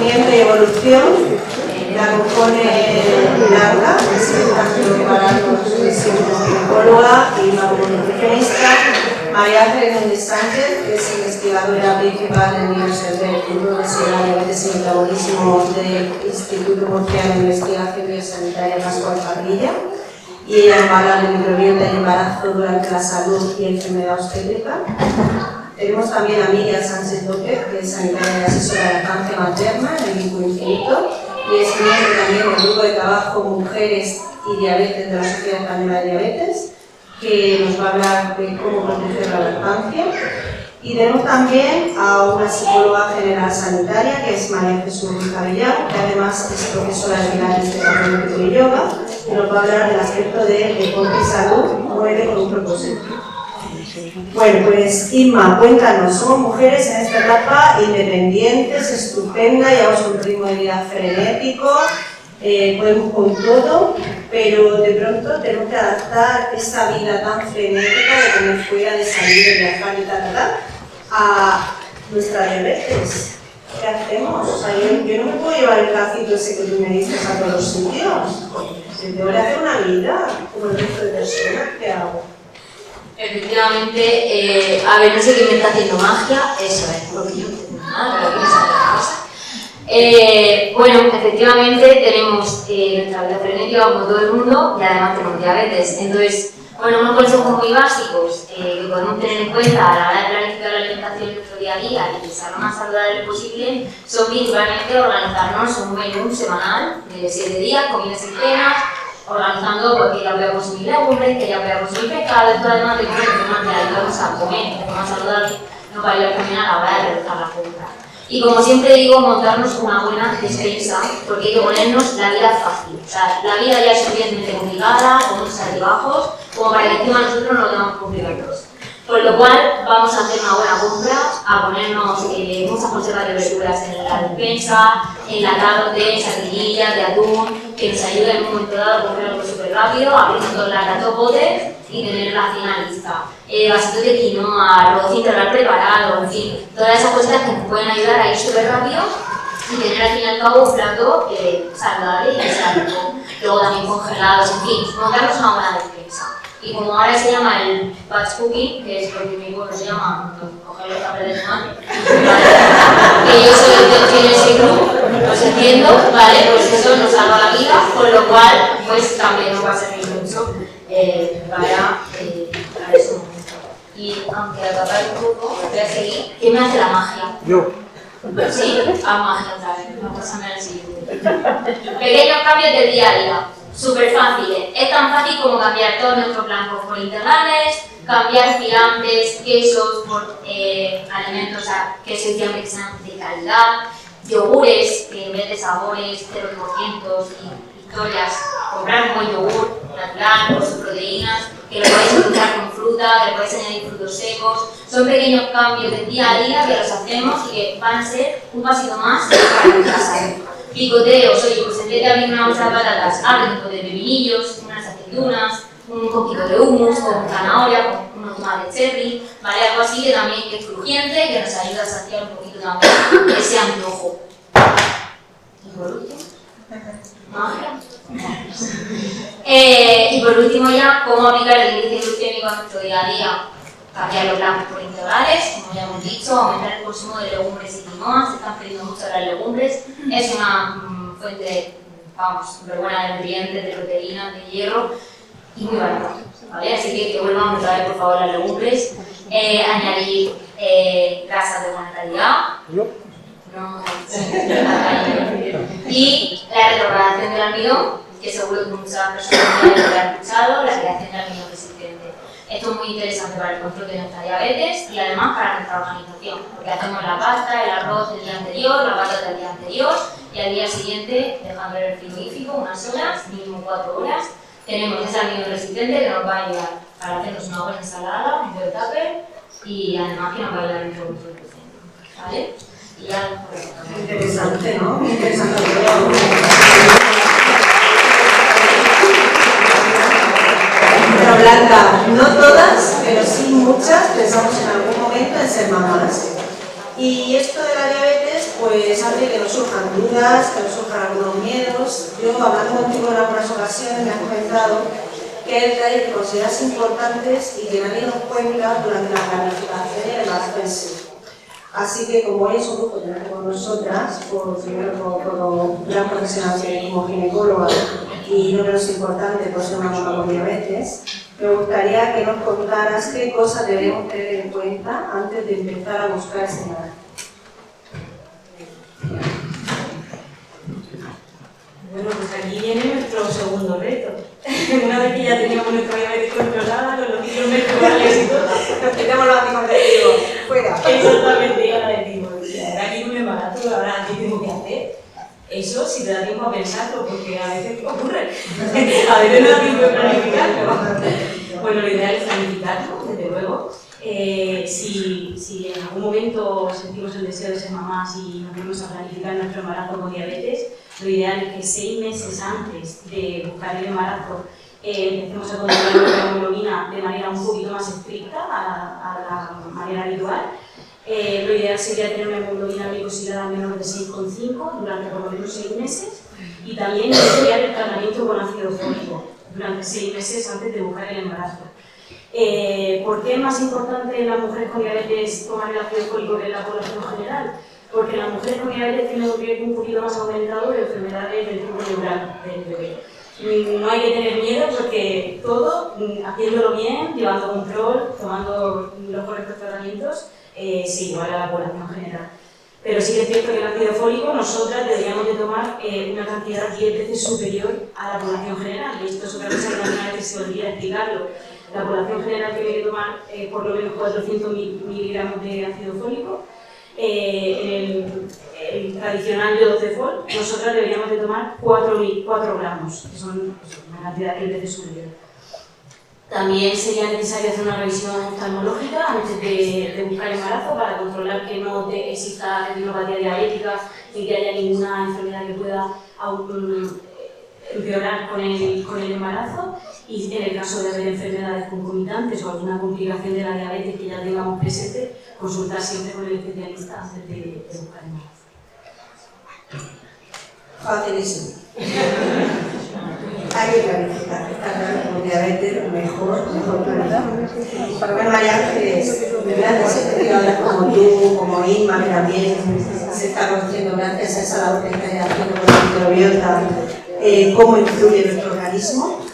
crecimiento y evolución. La compone Blanca, que es el prepararnos psicóloga y nutricionista. María Ángeles Sánchez, que es investigadora principal en el Centro de Universidad de Diabetes y Metabolismo del Instituto Murciano de Investigación Biosanitaria Pascual Parrilla. Y ella habla de microbiota y embarazo durante la salud y enfermedad obstétrica. Tenemos también a Miriam Sánchez López, que es sanitaria y asesora de lactancia materna en el Vínculo Infinito, y es miembro también del grupo de trabajo Mujeres y Diabetes de la Sociedad Española de Diabetes, que nos va a hablar de cómo proteger la lactancia. Y tenemos también a una psicóloga general sanitaria, que es María Jesús Villar, que además es profesora de Pilates terapéutico y yoga, que nos va a hablar del aspecto de deporte y salud, muere con un propósito. Bueno, pues Inma, cuéntanos, somos mujeres en esta etapa independientes, estupenda, llevamos un ritmo de vida frenético, podemos con todo, pero de pronto tenemos que adaptar esta vida tan frenética de comer fuera, de salir, de viajar y tal, a nuestra diabetes. ¿Qué hacemos? O sea, yo no me puedo llevar el carrito ese que tú me dices a todos los sitios. Tengo que hacer una vida como el resto de personas. ¿Qué hago? Efectivamente, a ver, no sé quién me está haciendo magia, eso es, porque yo no tengo nada, pero quién sabe la cosa. Bueno, efectivamente tenemos nuestra vida frenética como todo el mundo y además tenemos diabetes. Entonces, bueno, unos consejos muy básicos que podemos tener en cuenta a la hora de planificar la alimentación en nuestro día a día y que sea lo más saludable posible son principalmente organizarnos un menú semanal de 7 días, comidas y cenas, organizando porque ya voy a consumir legumbres, que ya voy a consumir pescado, esto además de comer de forma que ahí vamos a comer de forma saludable, no va a ir a comer a la hora de realizar la compra. Y como siempre digo, montarnos una buena despensa, porque hay que ponernos la vida fácil. O sea, la vida ya es suficientemente complicada, con muchos altibajos, como para que encima nosotros nos tengamos complicados. Por lo cual, vamos a hacer una buena compra, a ponernos muchas conservas de verduras en la despensa, enlatados de sardinillas, de atún, que nos ayuda en un momento dado a comer algo súper rápido, abrir dos latas, 2 botes y tener la cena lista. Vasitos de quinoa, arroz integral preparado, en fin, todas esas cosas que nos pueden ayudar a ir súper rápido y tener al fin y al cabo un plato saludable y saludable. Luego también congelados, en fin, montarnos una buena despensa. Y como ahora se llama el batch cooking, que es porque mi pueblo se llama coger los papeles de mano, que yo soy de ese club, los entiendo, ¿vale? Pues eso nos salva la vida, con lo cual pues también nos va a servir mucho para eso. Y aunque acabar un poco, voy a seguir. ¿Quién me hace la magia? Yo. Sí, haz magia otra vez, vamos a pasarme al siguiente. Pequeños cambios del día a día. Súper fáciles. Es tan fácil como cambiar todos nuestros blancos por integrales, cambiar fiambres, quesos por alimentos, o sea, quesos y fiambres que sean de calidad, yogures que en vez de sabores 0% y historias, comprar un buen yogur natural con sus proteínas, que lo podéis encontrar con fruta, que le podéis añadir frutos secos. Son pequeños cambios del día a día que los hacemos y que van a ser un pasito más para nuestra salud. Picoteos, oye, pues en vez de abrir una bolsa de patatas, abren un poco de pepinillos, unas aceitunas, un poquito de hummus, con zanahoria, con unos tomates cherry, ¿vale? Algo así que también es crujiente, que nos ayuda a saciar un poquito también ese antojo. Y por último, magia. Y por último ya, cómo aplicar el índice glucémico a nuestro día a día. Cambiar los blancos por integrales, como ya hemos dicho, aumentar el consumo de legumbres y quinoa, se están pidiendo mucho las legumbres, es una fuente, vamos, súper buena de nutrientes, de proteínas, de hierro y muy barata, ¿vale? Así que vuelvan otra vez por favor las legumbres, añadir grasas de buena calidad, y la retrogradación del almidón, que seguro que muchas personas ya lo han escuchado, la creación de almidón resistente. Esto es muy interesante para el control de nuestra diabetes y además para nuestra organización, porque hacemos la pasta, el arroz del día anterior, la patata del día anterior y al día siguiente, dejando en el frigorífico unas horas, mínimo 4 horas, tenemos ese almidón resistente que nos va a ayudar para hacernos una buena ensalada, un buen tupper y además que nos va a ayudar en nuestro control glucémico, ¿vale? Y ya, pues, Interesante, ¿no? Muy interesante. Pero Blanca, no todas, pero sí muchas, pensamos en algún momento en ser mamás. Y esto de la diabetes pues hace que nos surjan dudas, que nos surjan algunos miedos. Yo, hablando contigo en algunas ocasiones, me has comentado que hay detalles que consideras importantes y que nadie nos cuenta durante la planificación y el embarazo en sí. Así que, como hoy es un grupo que tenemos con nosotras, primero por gran profesional como ginecóloga y no menos importante por ser una mamá con diabetes, me gustaría que nos contaras qué cosas deberíamos tener en cuenta antes de empezar a buscar ese embarazo. Bueno, pues aquí viene nuestro segundo reto. Una vez que ya teníamos nuestra diabetes controlada, con los ciclos menstruales y todo, Nos quitamos los anticonceptivos, fuera. exactamente, y ahora decimos, ahora quiero un embarazo, ahora ¿qué tengo que hacer? Eso si te da tiempo a pensarlo, porque a veces ¿qué ocurre? A veces no da tiempo de planificarlo. Bueno, lo ideal es planificarlo, desde luego. Si en algún momento sentimos el deseo de ser mamás y nos vamos a planificar nuestro embarazo con diabetes, lo ideal es que 6 meses antes de buscar el embarazo empecemos a controlar la hemoglobina de manera un poquito más estricta a la manera habitual. Lo ideal sería tener una hemoglobina glicosilada menor de 6,5 durante por lo menos 6 meses y también iniciar el tratamiento con ácido fólico durante 6 meses antes de buscar el embarazo. ¿Por qué es más importante en las mujeres con diabetes tomar el ácido fólico que en la población general? Porque las mujeres con diabetes tienen un riesgo un poquito más aumentado de enfermedades del tipo neural del bebé. No hay que tener miedo porque todo, haciéndolo bien, llevando control, tomando los correctos tratamientos, se iguala a la población general. Pero sí que es cierto que el ácido fólico nosotras deberíamos de tomar una cantidad 10 veces superior a la población general. Y esto es otra cosa que también a veces se olvida explicarlo. La población general tiene que tomar por lo menos 400 miligramos de ácido fólico. El tradicional iodo-cefol, nosotras deberíamos de tomar 4 gramos, que son una cantidad 10 veces superior. También sería necesario hacer una revisión oftalmológica antes de buscar embarazo para controlar que no exista retinopatía diabética ni que haya ninguna enfermedad que pueda empeorar con el embarazo, y en el caso de haber enfermedades concomitantes o alguna complicación de la diabetes que ya tengamos presente, consultar siempre con el especialista antes de buscar embarazo. Facilísimo. Hay que planificar, está claro que con diabetes mejor planificar. Bueno, María Ángeles, gracias, investigadoras como tú, como Inma, que también se está conociendo gracias a esa labor que estáis haciendo con la microbiota, cómo influye nuestro organismo.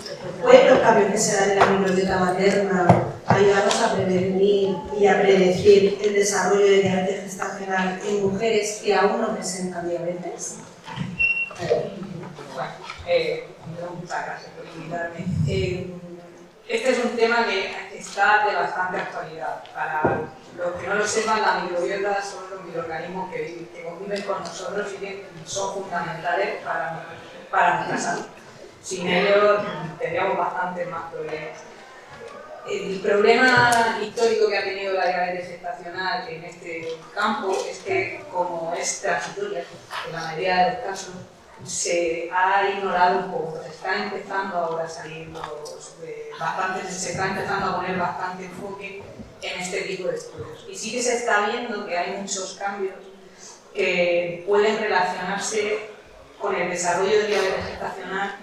¿Pueden los cambios que se dan en la microbiota materna ayudarnos a prevenir y a predecir el desarrollo de diabetes gestacional en mujeres que aún no presentan diabetes? Bueno, muchas gracias por invitarme. Este es un tema que está de bastante actualidad. Para los que no lo sepan, la microbiota son los microorganismos que conviven con nosotros y que son fundamentales para nuestra salud. Sin ellos tendríamos bastantes más problemas. El problema histórico que ha tenido la diabetes gestacional en este campo es que, como es transitoria, en la mayoría de los casos, se ha ignorado un poco. Se está empezando ahora a salir se está empezando a poner bastante enfoque en este tipo de estudios. Y sí que se está viendo que hay muchos cambios que pueden relacionarse con el desarrollo de diabetes gestacional,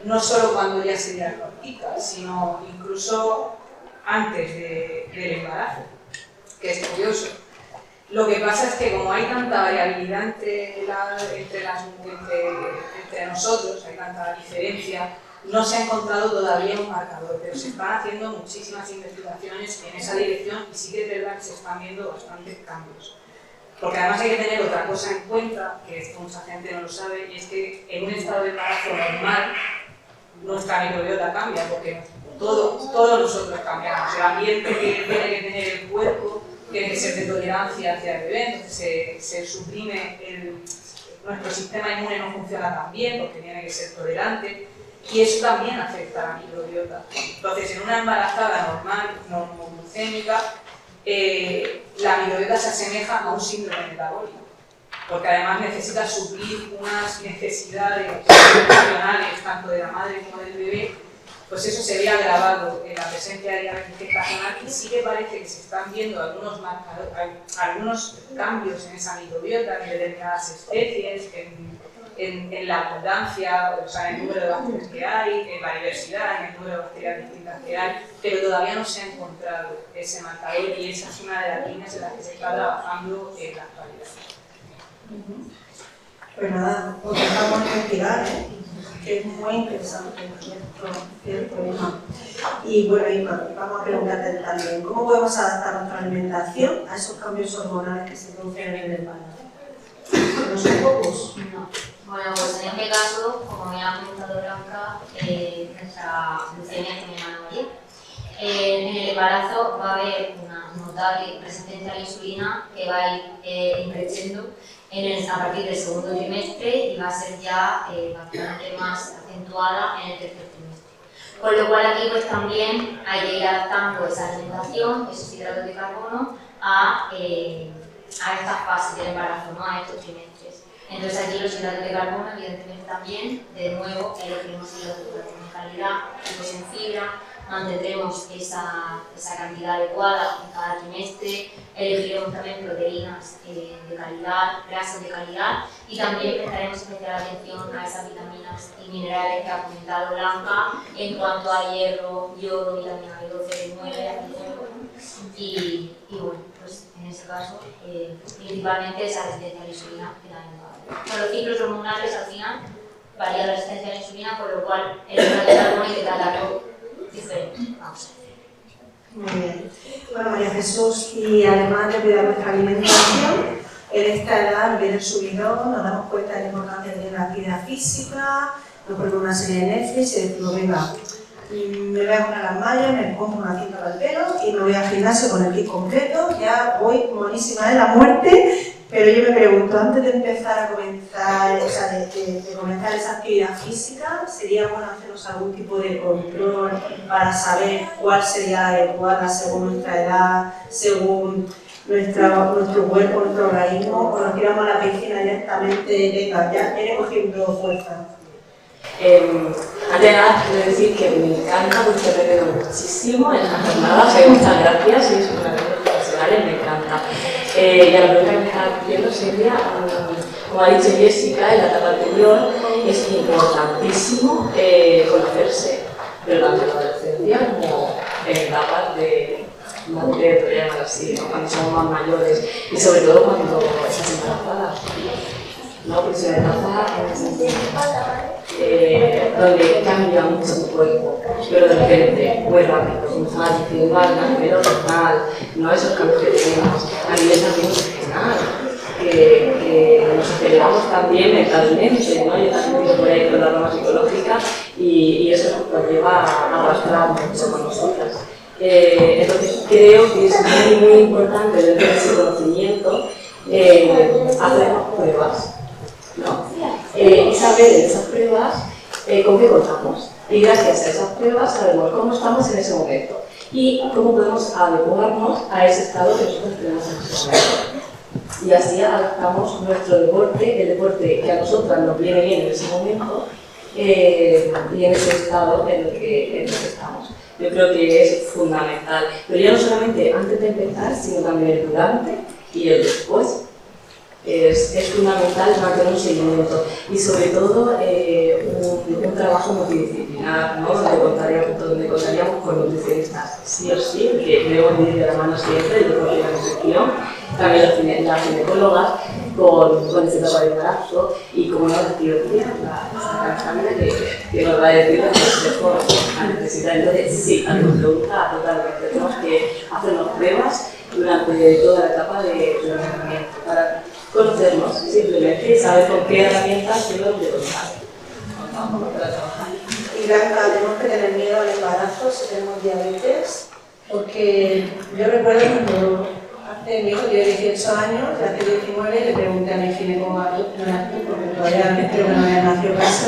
no solo cuando ya se diagnostica, sino incluso antes del embarazo, que es curioso. Lo que pasa es que como hay tanta variabilidad entre nosotros, hay tanta diferencia, no se ha encontrado todavía un marcador, pero se están haciendo muchísimas investigaciones en esa dirección y sí que es verdad que se están viendo bastantes cambios. Porque además hay que tener otra cosa en cuenta, que esto mucha gente no lo sabe, y es que en un estado de embarazo normal nuestra microbiota cambia, porque todos nosotros cambiamos. El ambiente que tiene que tener el cuerpo tiene que ser de tolerancia hacia el bebé, entonces se suprime, nuestro sistema inmune no funciona tan bien porque tiene que ser tolerante, y eso también afecta a la microbiota. Entonces, en una embarazada normal, normoglucémica, la microbiota se asemeja a un síndrome metabólico, porque además necesita suplir unas necesidades nutricionales tanto de la madre como del bebé pues eso se ve agravado en la presencia de diabetes gestacional, y sí que parece que se están viendo algunos cambios en esa microbiota en determinadas especies, en la abundancia, o sea, en el número de bacterias que hay, en la diversidad, en el número de bacterias distintas que hay, pero todavía no se ha encontrado ese marcador, y esa es una de las líneas en las que se está trabajando en la actualidad. Pues nada, os dejamos investigar, que es muy interesante el problema. Y bueno, Inma, vamos a preguntarte también, ¿cómo podemos adaptar nuestra alimentación a esos cambios hormonales que se producen en el embarazo? ¿No son pocos? No. Bueno, pues en este caso, como me ha comentado Blanca, nuestra leucemia es mi hermana María. En el embarazo va a haber una notable resistencia a la insulina que va a ir creciendo a partir del segundo trimestre, y va a ser ya bastante más acentuada en el tercer trimestre. Con lo cual aquí pues también hay que ir adaptando esa alimentación, esos hidratos de carbono, a estas fases del embarazo, ¿no? A estos trimestres. Entonces aquí los hidratos de carbono, evidentemente también, de nuevo, elegimos hidratos de carbono de calidad, ricos en fibra, mantendremos esa cantidad adecuada en cada trimestre, elegiremos también proteínas de calidad, grasas de calidad, y también prestaremos especial atención a esas vitaminas y minerales que ha comentado Blanca en cuanto a hierro, yodo, vitamina B12, B9, y bueno, pues en ese caso, principalmente esa resistencia a la insulina que también va a haber. Con los ciclos hormonales al final varía la resistencia a la insulina, con lo cual el hidrato de carbono hay que tratarlo diferente. Vamos a ver. Muy bien. Bueno, María Jesús, y además de cuidar nuestra alimentación, en esta edad, en el subidón, nos damos cuenta de la importancia de la actividad física, nos ponemos una serie de Netflix y decimos, venga, me voy a poner las mallas, me pongo una cinta para el pelo y me voy al gimnasio con el kit completo, ya voy monísima de la muerte, pero yo me pregunto, antes de empezar a comenzar, o sea, de comenzar esa actividad física, ¿sería bueno hacernos algún tipo de control para saber cuál sería la adecuada según nuestra edad, según nuestro cuerpo, nuestro organismo, o nos tiramos a la piscina directamente, venga, ya iré cogiendo fuerza? Antes de nada, quiero decir que me encanta porque he aprendido muchísimo en las jornadas, muchas gracias, y es una de los profesionales, me encanta. Y a la pregunta que me estaba haciendo sería, como ha dicho Jessica en la etapa anterior, es importantísimo conocerse, pero tanto en la adolescencia como en etapas de madurez, por llamarlo así, ¿no? Cuando somos más mayores, y sobre todo cuando estás embarazada, ¿no? Porque se embaraza donde cambia mucho tu cuerpo, pero de repente, muy rápido, como estaba diciendo, a nivel hormonal, no esos cambios que tenemos, a nivel también emocional, que nos aceleramos también mentalmente, ¿no? Yo también tengo por ahí con la rama psicológica, y eso nos lleva a arrastrar mucho con nosotras. Entonces creo que es muy importante dentro de ese conocimiento hacer pruebas, ¿no? Y saber en esas pruebas con qué contamos. Y gracias a esas pruebas sabemos cómo estamos en ese momento y cómo podemos adecuarnos a ese estado que nosotros tenemos en ese momento. Y así adaptamos nuestro deporte, el deporte que a nosotras nos viene bien en ese momento y en ese estado en el que estamos. Yo creo que es fundamental, pero ya no solamente antes de empezar, sino también el durante y el después. Es fundamental mantener un seguimiento y sobre todo un trabajo multidisciplinar, ¿no? donde contaríamos con nutricionistas, sí o sí, porque debemos ir de la mano siempre, el deporte de la nutrición, también las ginecólogas con esta etapa de embarazo y como una cirugía, la Sandra que nos va a decir la necesidad. Entonces sí, a tu pregunta totalmente, tenemos que hacernos pruebas durante toda la etapa de entrenamiento para conocernos simplemente y saber con qué herramientas debemos de contar. Y Blanca, tenemos que tener miedo al embarazo si tenemos diabetes, porque yo recuerdo cuando hace mi hijo tiene 18 años, y hace 19 le pregunté a mi ginecóloga, no eras tú, porque todavía creo que no había nacido casa,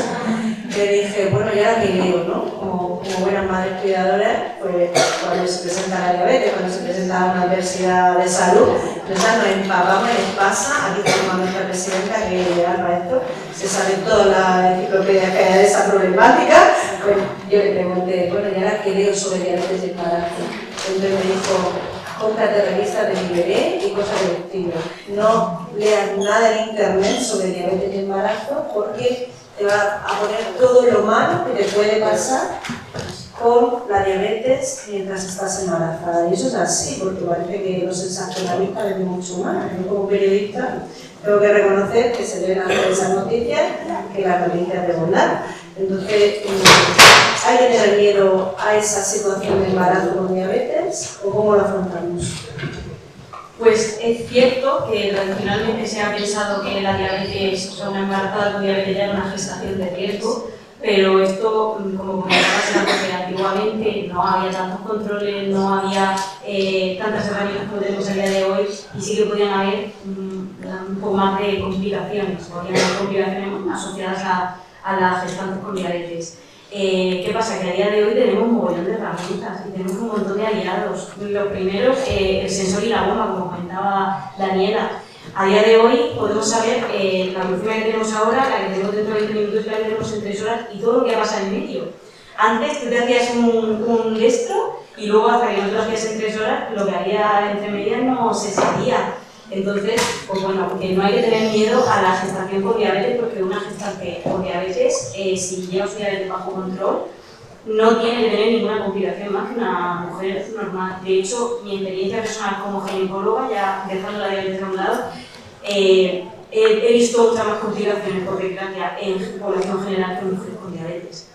le dije, bueno, ya era mi lío, ¿no? Como buenas madres cuidadoras, pues cuando se presenta la diabetes, cuando se presenta una adversidad de salud, entonces nos empapamos, nos pasa, aquí tenemos a nuestra presidenta que para esto se sabe toda la enciclopedia que hay de esa problemática, pues yo le pregunté, bueno, ¿y ahora qué leo sobre diabetes de embarazo? Entonces me dijo, cómprate revistas de mi bebé y cosas del estilo. No leas nada en internet sobre diabetes de embarazo porque te va a poner todo lo malo que te puede pasar con la diabetes mientras estás embarazada. Y eso es así, porque parece que los sensacionalistas les mucho más. Yo como periodista tengo que reconocer que se deben hacer esas noticias que las noticias de bondad. Entonces, ¿hay que tener miedo a esa situación de embarazo con diabetes o cómo lo afrontamos? Pues es cierto que tradicionalmente se ha pensado que la diabetes, o sea, una embarazada con diabetes ya era una gestación de riesgo, pero esto, como comentabas, era porque antiguamente no había tantos controles, no había tantas herramientas como tenemos a día de hoy y sí que podían haber un poco más de complicaciones, podían haber complicaciones asociadas a las gestantes con diabetes. ¿Qué pasa? Que a día de hoy tenemos un montón de herramientas y tenemos un montón de aliados. Los primeros, el sensor y la bomba, como comentaba Daniela. A día de hoy podemos saber la glucemia que tenemos ahora, la que tenemos dentro de 20 minutos, la que tenemos en 3 horas y todo lo que ha pasado en medio. Antes tú te hacías un destro y luego hasta que no te lo hacías en 3 horas, lo que había entre medias no se sabía. Entonces, pues bueno, que no hay que tener miedo a la gestación con diabetes porque una gestante con diabetes, si lleva su diabetes bajo control, no tiene que tener ninguna complicación más que una mujer normal. De hecho, mi experiencia personal como ginecóloga, ya dejando la diabetes a un lado, he visto muchas más complicaciones por desgracia en población general que en mujeres con diabetes.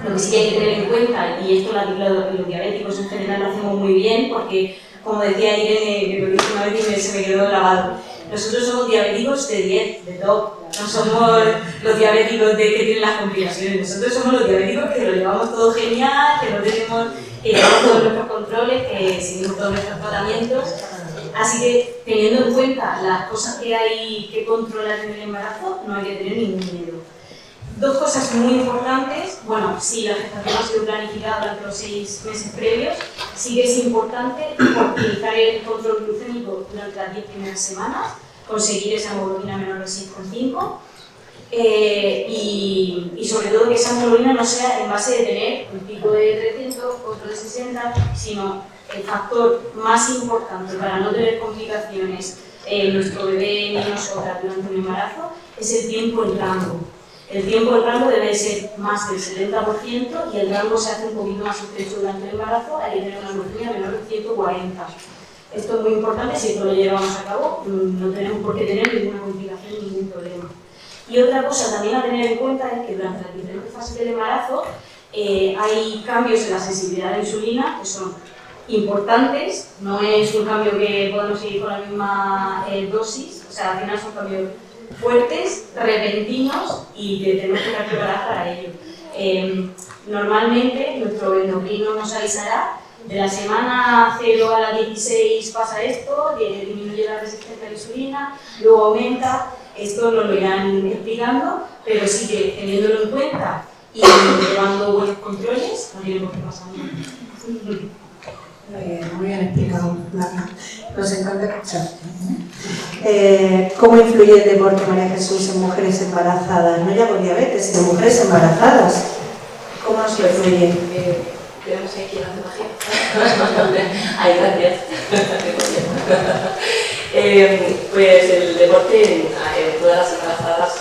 Lo que sí que hay que tener en cuenta, y esto los diabéticos en general lo hacemos muy bien, porque como decía Irene, que lo dije una vez y se me quedó grabado, nosotros somos diabéticos de 10, de top, no somos los diabéticos que tienen las complicaciones, nosotros somos los diabéticos que lo llevamos todo genial, que no tenemos, que llevamos todos nuestros controles, que seguimos todos nuestros tratamientos. Así que, teniendo en cuenta las cosas que hay que controlar en el embarazo, no hay que tener ningún miedo. Dos cosas muy importantes. Bueno, si la gestación ha sido planificada durante los 6 meses previos, sí que es importante optimizar el control glucémico durante las 10 primeras semanas, conseguir esa hemoglobina menor de 6,5 y sobre todo que esa hemoglobina no sea en base de tener un pico de 300, otro de 60, sino el factor más importante para no tener complicaciones en nuestro bebé ni nosotras durante un embarazo es el tiempo en rango. El tiempo en rango debe ser más del 70% y el rango se hace un poquito más estrecho durante el embarazo, hay que tener una hemoglobina menor de 140. Esto es muy importante, si esto lo llevamos a cabo no tenemos por qué tener ninguna complicación, ningún problema. Y otra cosa también a tener en cuenta es que durante las diferentes fases del embarazo hay cambios en la sensibilidad a la insulina que son importantes, no es un cambio que podemos seguir con la misma dosis, o sea, al final son cambios fuertes, repentinos y que tenemos que estar preparados para ello. Normalmente nuestro endocrino nos avisará de la semana 0 a la 16 pasa esto, disminuye la resistencia a la insulina, luego aumenta, esto nos lo irán explicando, pero sí que teniéndolo en cuenta y llevando buenos controles, no tiene por qué pasar nada. Muy bien explicado, Lara. Nos encanta escucharte. ¿Cómo influye el deporte, María Jesús, en mujeres embarazadas? No ya con diabetes, sino mujeres embarazadas. ¿Cómo nos influye? Tenemos aquí la magia. Ay, gracias. Pues el deporte en todas las embarazadas,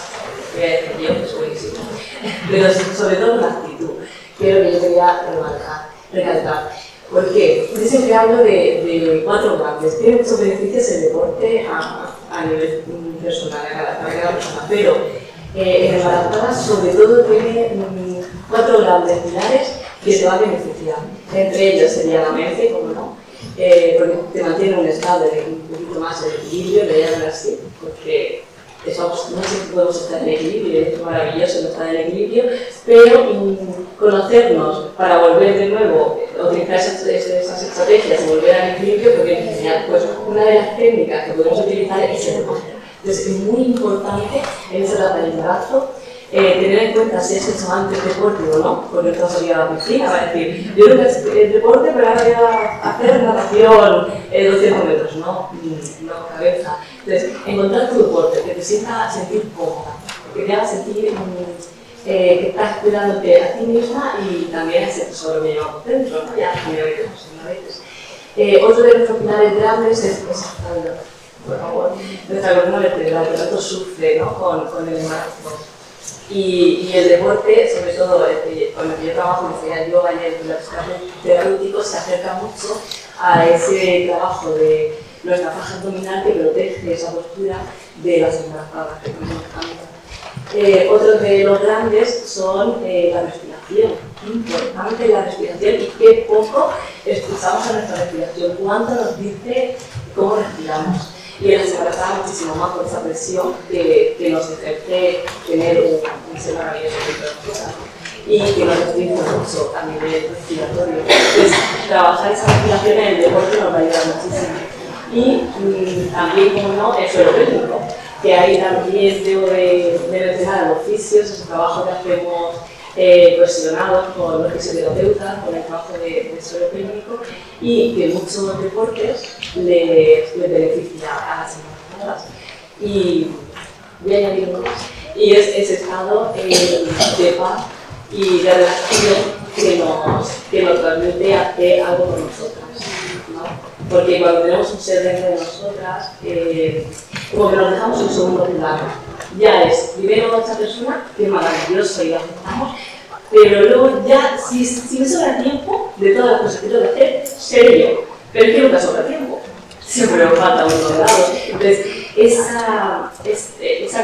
voy a decir yo, que es buenísimo. Pero sobre todo la actitud, que es lo que yo quería recalcar. ¿Por qué? Yo siempre hablo de 4 grandes. Tiene muchos beneficios el deporte a nivel personal, para cada persona, pero en embarazadas sobre todo tiene 4 grandes pilares que te va a beneficiar. Entre ellos sería la mente, como no, porque te mantiene un estado un poquito más de equilibrio, le llaman así, porque eso, no siempre podemos estar en equilibrio, es maravilloso no estar en equilibrio, pero conocernos para volver de nuevo, utilizar esas estrategias y volver al equilibrio, porque en general, pues, una de las técnicas que podemos utilizar es el deporte. Entonces es muy importante en esta etapa del embarazo tener en cuenta si es hecho antes deporte o no, porque esto sería la piscina, va a decir, yo creo que es deporte, pero ahora voy a hacer natación 200 metros, no cabeza. Entonces, encontrar tu deporte, que te sienta sentir cómoda, que te haga sentir que estás cuidándote a ti misma y también a ese tesoro que llevamos dentro, ¿no? Ya también a veces. Otro de nuestros pilares grandes es salud. Por favor, nuestra columna vertebral, que tanto sufre, ¿no? con el embarazo. Y el deporte, sobre todo con el que yo trabajo, que sería el yoga y el pilates terapéutico, se acerca mucho a ese trabajo de nuestra faja abdominal que protege esa postura de las embarazadas, que nos encanta. Otro de los grandes son la respiración. Importante la respiración y qué poco escuchamos a nuestra respiración, cuánto nos dice cómo respiramos. Y en las embarazadas muchísimo más por esa presión que nos ejerce tener un ser maravilloso dentro de nosotras y que nos restringe mucho a nivel respiratorio. Entonces, trabajar esa respiración en el deporte nos va a ayudar muchísimo. Y también, como no, el suelo pélvico, que ahí también debo de mencionar a los fisios, ese trabajo que hacemos cohesionados con los fisioterapeutas, con el trabajo de suelo pélvico y que muchos deportes les beneficia a las embarazadas. Y voy a añadir uno más, y es ese estado de paz y de relajación que nos transmite hacer algo con nosotras, ¿no? Porque cuando tenemos un ser dentro de nosotras, como que nos dejamos un segundo plano. Ya es, primero esta persona, que es maravilloso y la aceptamos, pero luego ya, si me sobra tiempo de todas las cosas que tengo que hacer, seré yo. Pero es que nunca sobra tiempo, siempre me falta uno de lado. Entonces, esa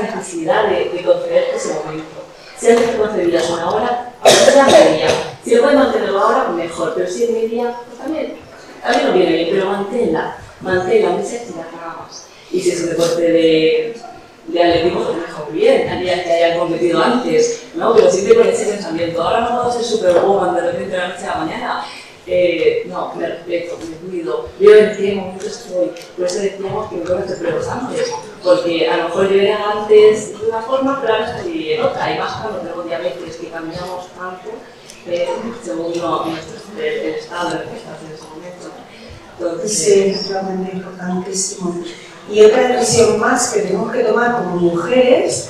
necesidad de concederte ese momento. Si antes te concedías una hora, ahora sea media. Si lo puedes mantener ahora, mejor, pero si es media, pues también nos viene bien, pero manténla, aunque sea estirar nada más. Y si es un deporte de atletismo, pues mejor bien, aquellas que hayan competido antes, ¿no? Pero siempre con ese pensamiento, ahora no puedo ser superwoman de repente de la noche a la mañana. No, me respeto, me cuido, veo en qué momento estoy. Por eso decíamos que no me estoy preguntando, porque a lo mejor yo era antes de una forma, pero ahora estoy en otra. Y más cuando tengo diabetes, que cambiamos tanto según el estado en el que estás en ese momento. Entonces, sí, es realmente importantísimo. Y otra decisión más que tenemos que tomar como mujeres,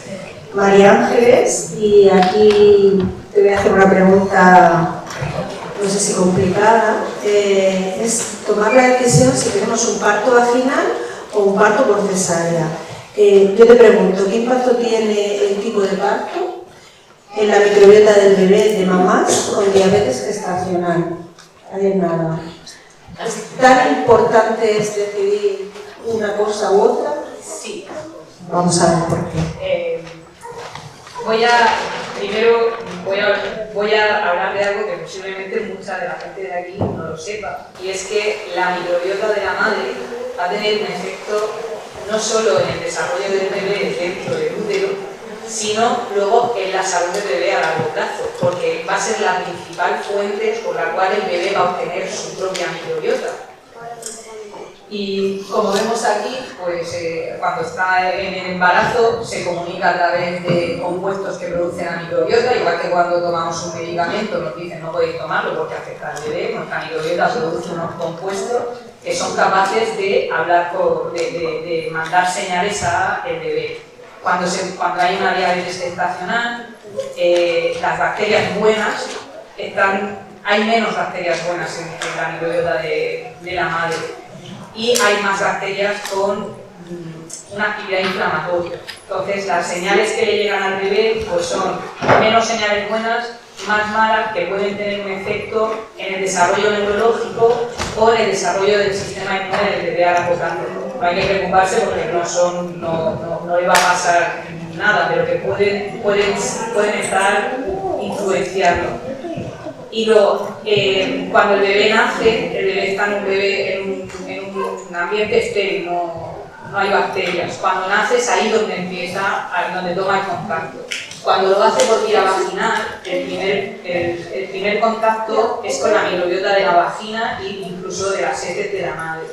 María Ángeles, y aquí te voy a hacer una pregunta, no sé si complicada, es tomar la decisión si tenemos un parto vaginal o un parto por cesárea. Yo te pregunto, ¿qué impacto tiene el tipo de parto en la microbiota del bebé de mamás con diabetes gestacional? Hay nada. ¿Tan importante es decidir una cosa u otra? Sí. Vamos a ver por qué. Primero voy a hablar de algo que posiblemente mucha de la gente de aquí no lo sepa, y es que la microbiota de la madre va a tener un efecto no solo en el desarrollo del bebé dentro del útero, sino luego en la salud del bebé a largo plazo, porque va a ser la principal fuente por la cual el bebé va a obtener su propia microbiota. Y como vemos aquí, pues cuando está en el embarazo se comunica a través de compuestos que producen la microbiota, igual que cuando tomamos un medicamento nos dicen no podéis tomarlo porque afecta al bebé. Nuestra microbiota produce unos compuestos que son capaces de hablar de mandar señales al bebé. Cuando hay una diabetes gestacional, las bacterias buenas hay menos bacterias buenas en la microbiota de la madre. Y hay más bacterias con una actividad inflamatoria. Entonces, las señales que le llegan al bebé pues son menos señales buenas, más malas, que pueden tener un efecto en el desarrollo neurológico o en el desarrollo del sistema inmune del bebé a largo plazo. No hay que preocuparse porque no le va a pasar nada, pero que pueden estar influenciando. Y cuando el bebé nace, el bebé está en un ambiente estéril, no hay bacterias. Cuando nace es ahí donde toma el contacto. Cuando lo hace por vía vaginal, el primer contacto es con la microbiota de la vagina e incluso de las heces de la madre.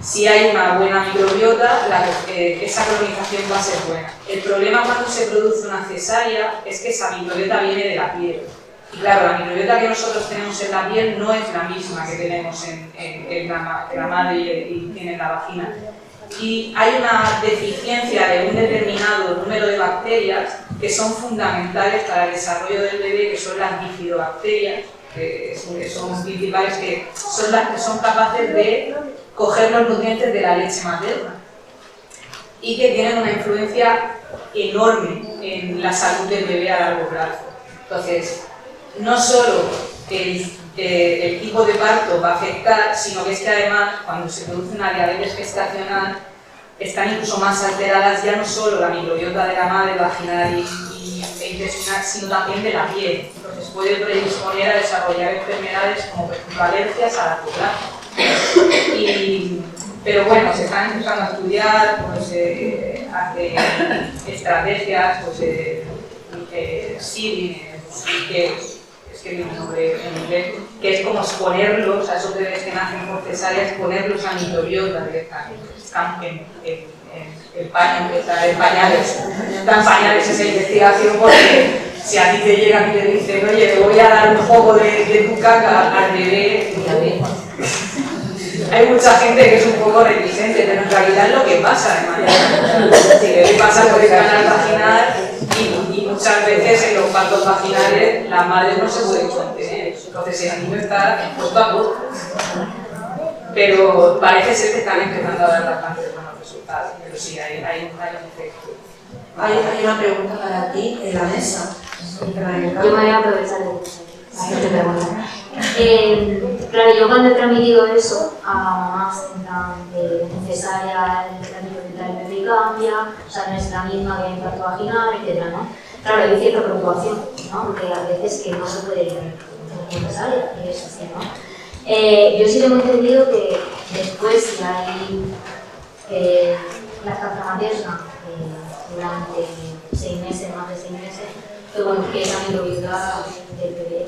Si hay una buena microbiota, esa colonización va a ser buena. El problema cuando se produce una cesárea es que esa microbiota viene de la piel. Y claro, la microbiota que nosotros tenemos en la piel no es la misma que tenemos en la madre y tiene en la vagina. Y hay una deficiencia de un determinado número de bacterias que son fundamentales para el desarrollo del bebé, que son las bifidobacterias, que son principales, que son las que son capaces de coger los nutrientes de la leche materna y que tienen una influencia enorme en la salud del bebé a largo plazo. Entonces, no solo el tipo de parto va a afectar, sino que es que además, cuando se produce una diabetes gestacional, están incluso más alteradas ya no solo la microbiota de la madre vaginal e intestinal, sino también de la piel. Entonces puede predisponer a desarrollar enfermedades como por ejemplo alergias a largo plazo. Pero bueno, se están empezando a estudiar pues, estrategias, pues, seeding, que es que mi nombre en inglés, que es como exponerlos a esos bebés que nacen por cesárea, exponerlos a microbiota directamente. Están en pañales, están pañales esa investigación, porque si a ti te llegan y te dicen, oye, te voy a dar un poco de tu caca al bebé, hay mucha gente que es un poco reticente, pero en realidad es lo que pasa además. Si el bebé pasa por el canal vaginal y muchas veces en los partos vaginales las madres no se pueden contener, entonces el niño está expuesto a todo. Pero parece ser que están empezando a dar bastante buenos resultados, pero sí, hay un efecto. Hay una pregunta para ti en la mesa. Yo me voy a aprovechar de esta pregunta. Claro, yo cuando he transmitido eso a mamás en plan de cesárea, la microbiota del bebé cambia, o sea, no es la misma que en parto vaginal, etc., ¿no? Claro, hay cierta preocupación, ¿no? Porque a veces que no se puede ir en cesárea, y eso sí, ¿no? Yo sí tengo entendido que después, si hay lactancia materna durante 6 meses, más de 6 meses, que bueno, que esa microbiota del bebé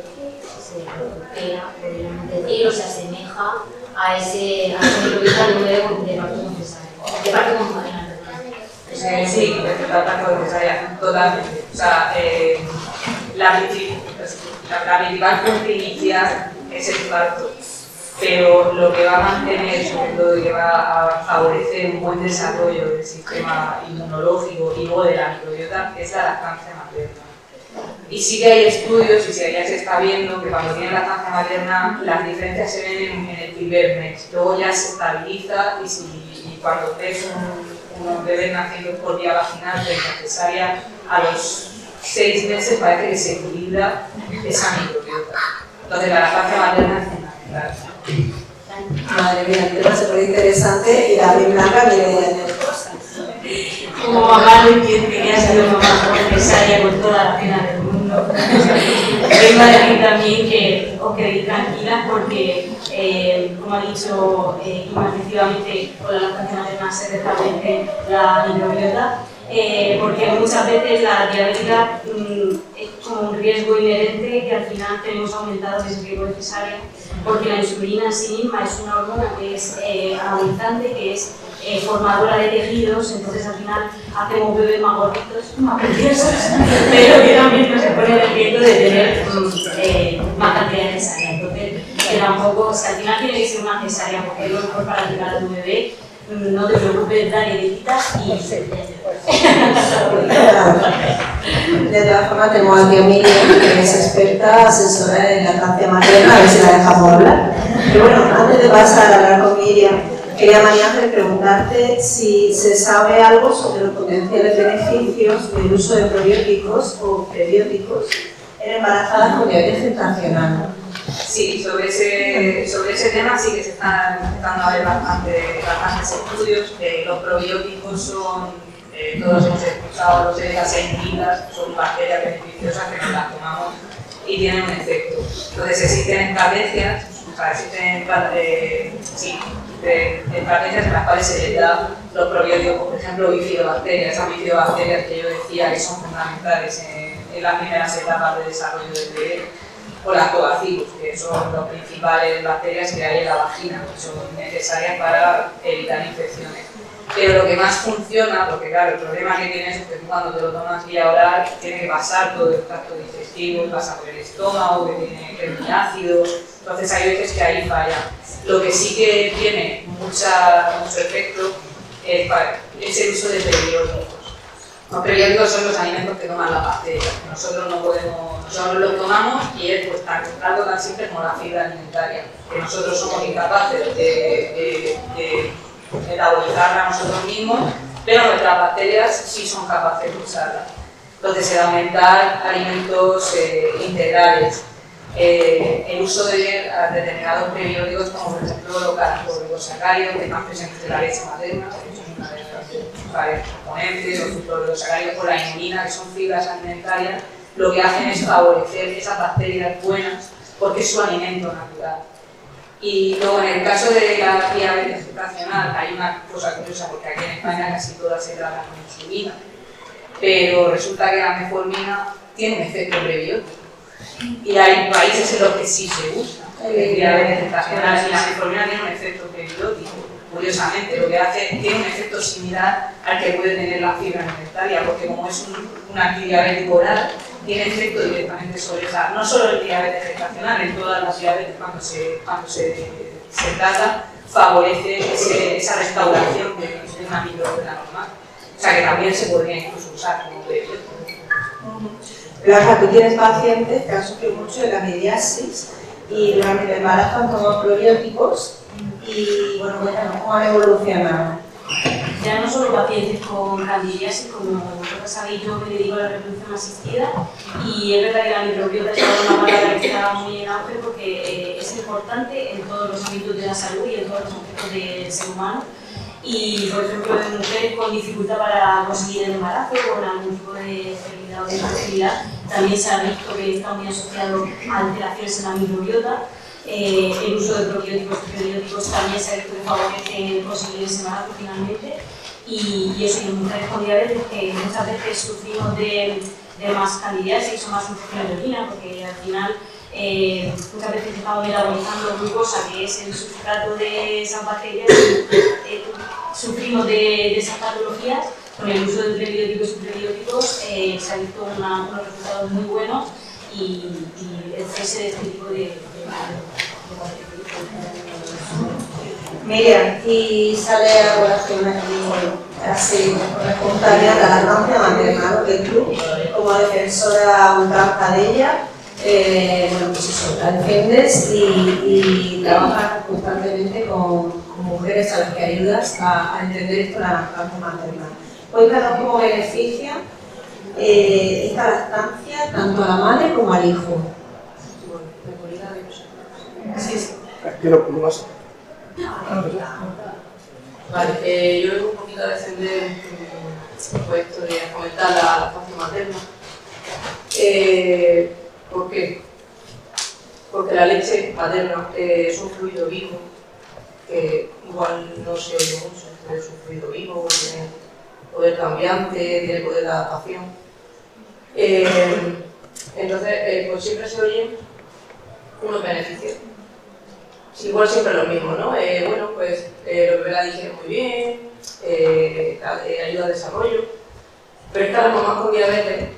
se recupera, podríamos decir, o se asemeja a esa microbiota de un bebé de parto con cesárea, de parto con vaginal. Sí, de parto con cesárea, totalmente. O sea, la principal fuente inicial es el parto, pero lo que va a mantener, sobre todo, y que va a favorecer un buen desarrollo del sistema inmunológico y luego de la microbiota es la lactancia materna. Y sí que hay estudios, y ya se está viendo que cuando tienen lactancia materna las diferencias se ven en el primer mes, luego ya se estabiliza y cuando ves unos bebés naciendo por vía vaginal de cesárea, a los 6 meses parece que se equilibra esa microbiota. Entonces la lactancia materna es fundamental. Madre mía, el tema se pone interesante y la bien blanca viene de tener cosas. Como mamá no entiendo que ha sido mamá por cesárea con toda la pena del mundo. Vengo a decir también que os quedéis tranquilas porque, como ha dicho Ima, efectivamente con la lactancia materna se restablece la microbiota, porque muchas veces la diabética es como un riesgo inherente que al final tenemos aumentado desde que fue cesárea, porque la insulina en sí misma es una hormona que es agonizante, que es formadora de tejidos, entonces al final hacemos bebés más gorditos, más preciosos, pero que también nos pone el riesgo de tener más cantidad de cesárea. Entonces, que tampoco, si al final tiene que ser una cesárea, porque es lo mejor para llegar a tu bebé, no te preocupes, dale, le quitas y se De todas formas, tenemos aquí a Miriam, que es experta asesora en lactancia materna, a ver si la dejamos hablar. Pero bueno, antes de pasar a hablar con Miriam, quería, María Ángel, preguntarte si se sabe algo sobre los potenciales beneficios del uso de probióticos o prebióticos en embarazadas con diabetes gestacional. Sí, sobre ese tema sí que se están empezando a ver bastantes estudios. Los probióticos son, todos hemos escuchado, los omegas son bacterias beneficiosas que nos las tomamos y tienen un efecto. Entonces existen estrategias, estrategias en las cuales se les da los probióticos, por ejemplo, bifidobacterias, esas bifidobacterias que yo decía que son fundamentales en las primeras etapas de desarrollo del bebé, o lactobacillus, que son las principales bacterias que hay en la vagina, que son necesarias para evitar infecciones. Pero lo que más funciona, porque claro, el problema que tienes es que cuando te lo tomas vía oral tiene que pasar todo el tracto digestivo, pasa por el estómago, que es muy ácido, entonces hay veces que ahí falla. Lo que sí que tiene mucho efecto es el uso de prebióticos. Los prebióticos son los alimentos que toman las bacterias. Nosotros no podemos, nosotros los tomamos y es pues, algo tan simple como la fibra alimentaria, que nosotros somos incapaces de metabolizarla nosotros mismos, pero nuestras bacterias sí son capaces de usarla. Entonces, el aumentar alimentos integrales, el uso de determinados prebióticos, como por ejemplo los glucosacáridos que están presentes en la leche materna, que son una de las varios componentes, los glucosacáridos con la inulina, que son fibras alimentarias, lo que hacen es favorecer esas bacterias buenas porque es su alimento natural. Y luego, en el caso de la diabetes gestacional, hay una cosa curiosa, porque aquí en España casi todas se tratan con insulina, pero resulta que la metformina tiene un efecto prebiótico. Y hay países en los que sí se usa diabetes gestacional y la metformina tiene un efecto prebiótico. Curiosamente, lo que hace tiene un efecto similar al que puede tener la fibra alimentaria, porque como es un antidiabético oral, tiene efecto directamente sobre esa, no solo el diabetes gestacional, en todas las diabetes cuando se trata, favorece esa restauración de una microbiota normal. O sea que también se podría incluso usar como prebiótico. Blanca, tú tienes pacientes que han sufrido mucho de la candidiasis y durante el embarazo han tomado probióticos y bueno, cuéntanos cómo han evolucionado. Ya no solo pacientes con candidiasis, como vosotros sabéis, yo me dedico a la reproducción asistida y es verdad que la microbiota es una palabra que está muy en auge porque es importante en todos los ámbitos de la salud y en todos los aspectos del ser humano. Y, por ejemplo, en mujeres con dificultad para conseguir el embarazo, con algún tipo de esterilidad o de infertilidad, también se ha visto que está muy asociado a alteraciones en la microbiota. El uso de probióticos y prebióticos también se ha visto que favorece conseguir ese embarazo finalmente. Y eso, y en mujeres con diabetes, que muchas veces sufrimos de más candidiasis o más infecciones de orina, porque al final muchas veces estamos metabolizando glucosa, que es el sustrato de esas bacterias, y sufrimos de esas patologías. Con el uso de prebióticos y prebióticos se han visto unos resultados muy buenos y el cese de este tipo de Miriam, y sale a colación aquí así espontánea la lactancia materna del club como defensora ultranza de ella. Bueno, pues eso, la defiendes y trabajas constantemente con mujeres a las que ayudas a entender esto de la lactancia materna. Cuéntanos cómo beneficia esta lactancia tanto a la madre como al hijo. Sí, sí. Vale, yo vengo un poquito a defender pues, esto de comentar la lactancia materna. ¿Por qué? Porque la leche materna es un fluido vivo, que igual no se oye mucho, pero es un fluido vivo, tiene poder cambiante, tiene poder de adaptación. Entonces, pues siempre se oyen unos beneficios. Igual siempre lo mismo, ¿no? Bueno, pues los bebés la digieren muy bien, ayuda al desarrollo, pero es que a las mamás con diabetes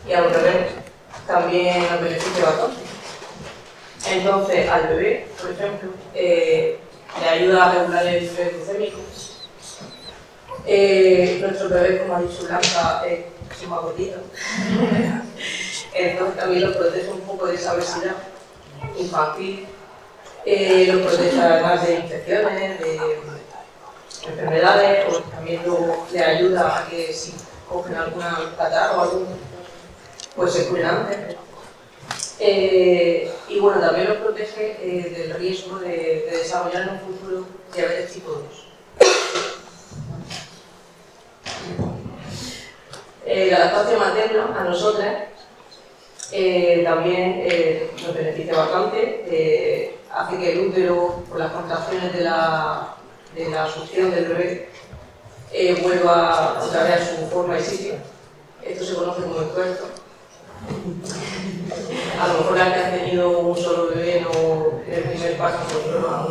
y a los bebés también nos beneficia bastante. Entonces, al bebé, por ejemplo, le ayuda a regular el nivel glucémico. Nuestros bebés, como ha dicho Blanca, son más gorditos. Entonces también los protege un poco de esa obesidad infantil. Los protege además de infecciones, de enfermedades, pues también le ayuda a que si cogen alguna catarro o algo, pues se curen antes. Y bueno, también los protege del riesgo de desarrollar en un futuro diabetes tipo 2. La lactancia materna a nosotras también nos beneficia bastante, hace que el útero, por las contracciones de la succión del bebé, vuelva otra vez a su forma y sitio. Esto se conoce como entuerto. A lo mejor las que han tenido un solo bebé no, en el primer parto pues no lo han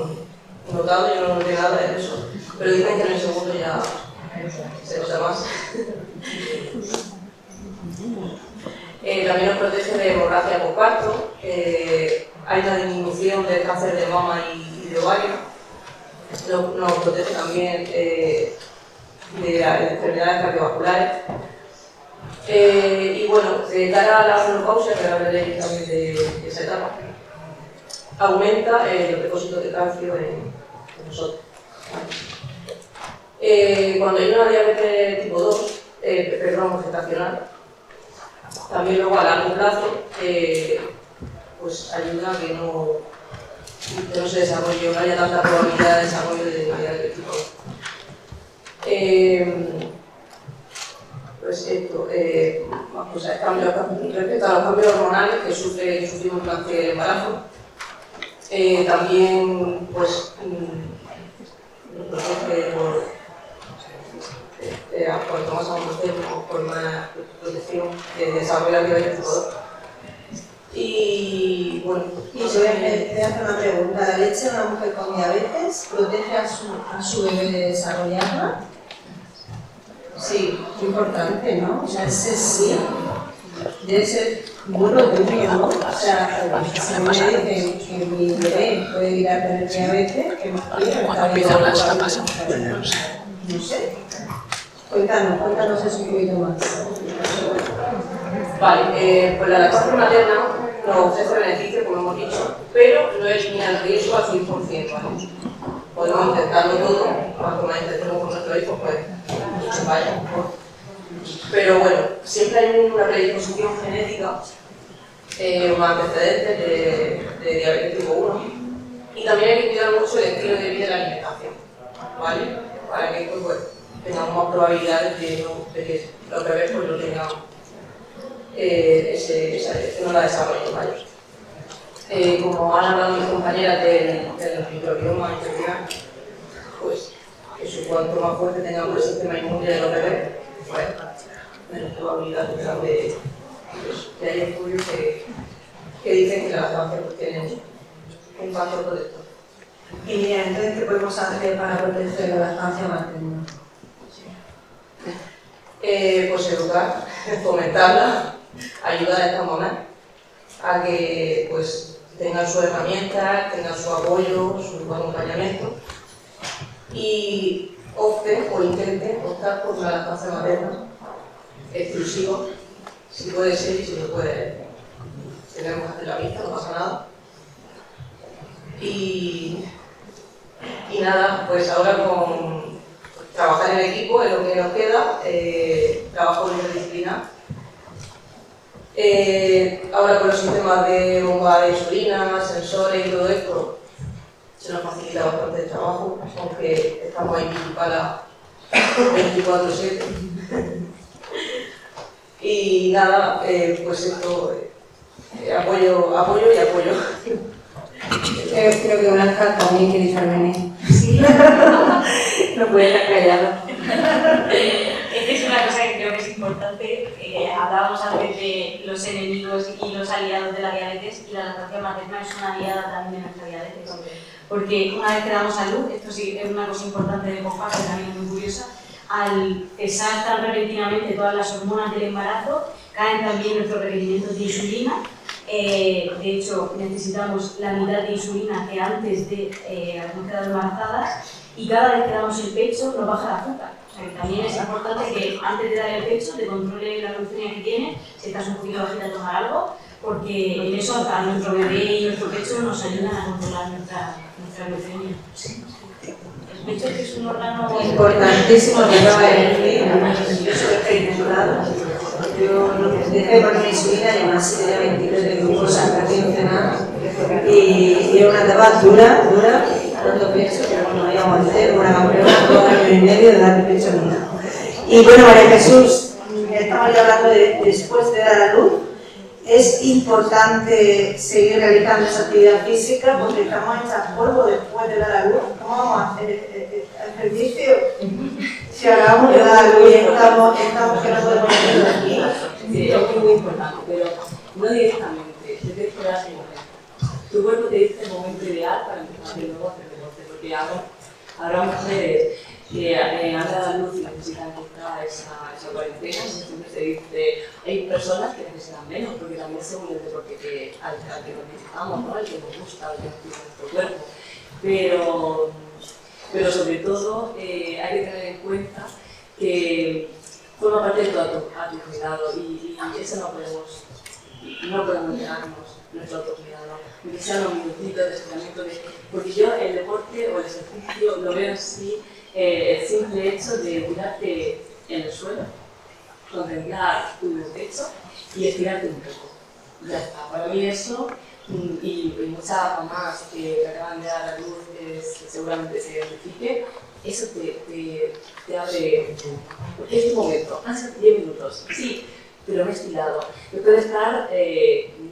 notado, yo no noté nada de eso, pero dicen que en el segundo ya se nota más. También nos protege de hemorragia por parto, hay una disminución del cáncer de mama y de ovario, nos protege también de las enfermedades cardiovasculares Y bueno, de cara a la menopausia, que ahora hablaré también de esa etapa, aumenta el depósito de calcio en nosotros. Cuando hay una diabetes tipo 2, perdón, gestacional, también luego a largo plazo pues ayuda a que no se desarrolle, no haya tanta probabilidad de desarrollo de diabetes tipo 2. Pues esto, pues respecto a los cambios hormonales que sufrimos durante el embarazo, también pues cuanto más avancemos por más protección desarrolla diabetes tipo 2. Y bueno, Y te voy a hacer una pregunta. ¿La leche de una mujer con diabetes protege a su bebé de desarrollarla? sí, Qué importante, ¿no? O sea, ese sí debe ser muy rotundo, ¿no? O sea, si me dicen que mi bebé puede ir a tener diabetes, que me quiere, no sé. Cuéntanos eso un poquito más. vale, pues la lactancia materna nos ofrece beneficios, como hemos dicho, pero no elimina el riesgo al 100%, ¿vale? Podemos intentarlo todo, cuanto más intentemos con nuestros hijos, pues vaya mejor. Pero bueno, siempre hay una predisposición genética, unos antecedentes de diabetes tipo 1, y también hay que cuidar mucho el estilo de vida y la alimentación, ¿vale? Para que pues, tengamos más probabilidades de que los bebés pues, no tengan que no la desarrollen, ¿vale? Como han hablado mis compañeras del microbioma intestinal, pues eso, cuanto más fuerte tengamos el sistema inmune de los bebés, pues menos probabilidad tendrán de hay estudios que dicen que la lactancia pues, tiene un factor protector. Y mira, entonces, ¿qué podemos hacer para proteger la lactancia materna? Pues educar, fomentarla, ayudar a estas mamás a que pues, tengan sus herramientas, tengan su apoyo, su acompañamiento y opten o intenten optar por una lactancia materna exclusiva, si puede ser y si no puede, tenemos que hacer la vista, no pasa nada. Y nada, pues ahora con trabajar en equipo es lo que nos queda, trabajo interdisciplinar. Ahora con los sistemas de bomba de insulina, sensores y todo esto, se nos facilita bastante el trabajo, aunque estamos ahí para 24/7. Y nada, pues esto, apoyo y apoyo. Creo que Blanca también quiere intervenir. Sí. No puede estar callada. Esta es una cosa que creo que es importante. Hablábamos antes de los enemigos y los aliados de la diabetes, y la lactancia materna es una aliada también de nuestra diabetes. Porque una vez que damos a luz, esto sí es una cosa importante de COFAS, que también es muy curiosa, al cesar tan repentinamente todas las hormonas del embarazo, caen también nuestros requerimientos de insulina. De hecho, necesitamos la mitad de insulina que antes de habernos quedado embarazadas, y cada vez que damos el pecho nos baja el azúcar. O sea, que también es importante que antes de dar el pecho te controle la glucemia que tienes, si estás un poquito bajita a tomar algo, porque en eso a nuestro bebé y nuestro pecho nos ayudan a controlar nuestra glucemia. El pecho que es un órgano Importantísimo que acaba de decir, yo soy experimentada. Yo lo que dejé de poner insulina y además tenía 23 de glucosa, casi no nada. Y era una etapa dura, dando pecho, pero bueno, ahí aguanté, una campeona, 2 años y medio de dar pecho ni nada. Y bueno, María Jesús, estamos ya hablando de después de dar a luz. Es importante seguir realizando esa actividad física porque estamos hechas polvo después de dar a luz. ¿Cómo vamos a hacer ejercicio? Si acabamos de dar a luz y estamos que no podemos hacerlo aquí. Sí, es muy importante, pero no directamente, te tienes que dar el momento. Tu cuerpo te dice el momento ideal para empezar de nuevo a hacer deporte, porque habrá mujeres que han dado a luz y necesitan quizá esa cuarentena, siempre se dice, hay personas que necesitan menos, porque también según el deporte al que nos necesitamos, ¿no? El que nos gusta, el que nos gusta nuestro cuerpo, pero sobre todo hay que tener en cuenta que forma parte de toda tu vida. cuidado y eso no podemos negarnos nuestro autocuidado, aunque sean unos minutitos de estiramiento, porque yo el deporte o el ejercicio lo veo así, el simple hecho de tirarte en el suelo, contemplar tu techo y estirarte un poco. Ya está, para mí eso, y muchas mamás que acaban de dar a luz, que seguramente se identifiquen, eso te abre, es tu momento, han sido 10 minutos, sí, pero me he estirado. Me puedo estar,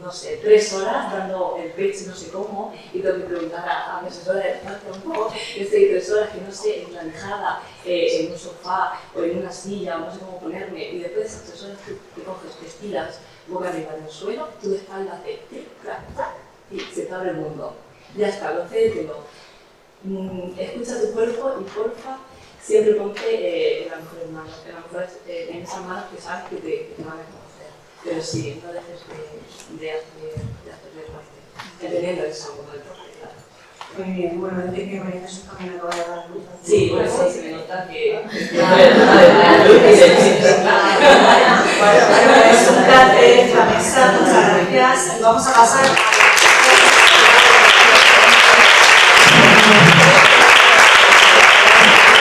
no sé, 3 horas dando el pecho no sé cómo, y tengo que preguntar a mi asesora de un poco, estoy 3 horas que no sé, enranjada en un sofá o en una silla, o no sé cómo ponerme, y después de esas 3 horas te coges, te estiras boca arriba en el suelo, tu espalda hace y se te abre el mundo. Ya está, concédetelo. Escucha tu cuerpo y porfa, siempre ponte en las mejores manos, en esas manos que sabes que te van a conocer. Pero sí, no dejes de hacer deporte, entendiendo eso como deporte, claro. Muy bien, bueno, Enrique María Jesús también acaba de dar luz. Sí, por eso se me nota que... Bueno, es un placer, Vanessa, muchas gracias. Vamos a pasar a